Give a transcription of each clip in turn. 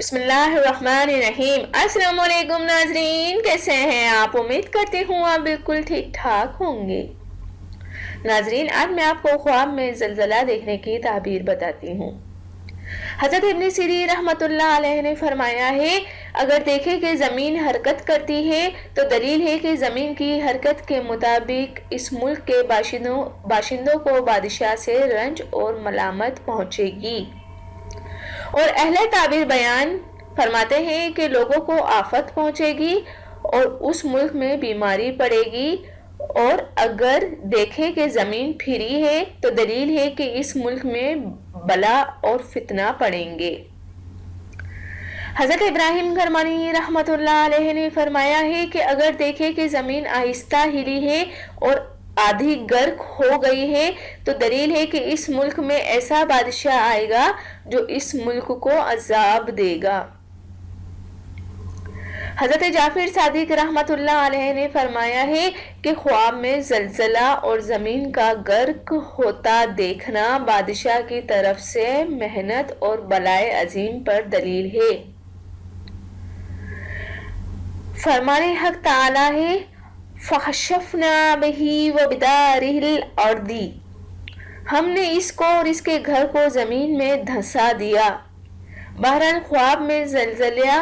بسم اللہ الرحمن الرحیم۔ السلام علیکم ناظرین، کیسے ہیں آپ؟ امید کرتی ہوں آپ بالکل ٹھیک ٹھاک ہوں گے۔ ناظرین، آج میں آپ کو خواب میں زلزلہ دیکھنے کی تعبیر بتاتی ہوں۔ حضرت ابن سیرین رحمۃ اللہ علیہ نے فرمایا ہے، اگر دیکھے کہ زمین حرکت کرتی ہے تو دلیل ہے کہ زمین کی حرکت کے مطابق اس ملک کے باشندوں کو بادشاہ سے رنج اور ملامت پہنچے گی۔ اور اہل تعبیر بیان فرماتے ہیں کہ لوگوں کو آفت پہنچے گی اور اس ملک میں بیماری پڑے گی، اور اگر دیکھے کہ زمین پھری ہے تو دلیل ہے کہ اس ملک میں بلا اور فتنہ پڑیں گے۔ حضرت ابراہیم کرمانی رحمۃ اللہ علیہ نے فرمایا ہے کہ اگر دیکھے کہ زمین آہستہ ہلی ہے اور آدھی غرق ہو گئی ہے تو دلیل ہے کہ اس ملک میں ایسا بادشاہ آئے گا جو اس ملک کو عذاب دے گا۔ حضرت جعفر صادق رحمۃ اللہ علیہ نے فرمایا ہے کہ خواب میں زلزلہ اور زمین کا غرق ہوتا دیکھنا بادشاہ کی طرف سے محنت اور بلائے عظیم پر دلیل ہے۔ فرمان حق تعالی ہے، فَخَسَفْنَا بِهِ وَبِدَارِهِ الْأَرْضِ، ہم نے اس کو اور اس کے گھر کو زمین میں دھنسا دیا۔ بہرحال خواب میں زلزلہ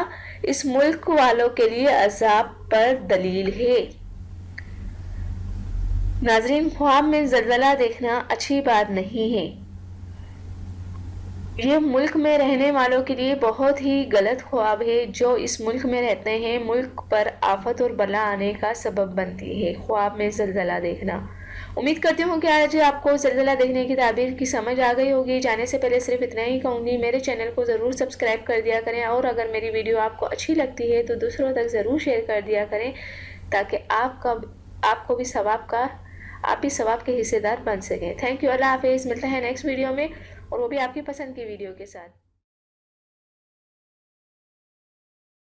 اس ملک والوں کے لیے عذاب پر دلیل ہے۔ ناظرین، خواب میں زلزلہ دیکھنا اچھی بات نہیں ہے۔ یہ ملک میں رہنے والوں کے لیے بہت ہی غلط خواب ہے۔ جو اس ملک میں رہتے ہیں، ملک پر آفت اور بلا آنے کا سبب بنتی ہے خواب میں زلزلہ دیکھنا۔ امید کرتی ہوں کہ آج آپ کو زلزلہ دیکھنے کی تعبیر کی سمجھ آ گئی ہوگی۔ جانے سے پہلے صرف اتنا ہی کہوں گی، میرے چینل کو ضرور سبسکرائب کر دیا کریں، اور اگر میری ویڈیو آپ کو اچھی لگتی ہے تو دوسروں تک ضرور شیئر کر دیا کریں، تاکہ آپ بھی ثواب کے حصے دار بن سکیں۔ تھینک یو، اللہ حافظ۔ ملتے ہیں نیکسٹ ویڈیو میں، اور وہ بھی آپ کی پسند کی ویڈیو کے ساتھ۔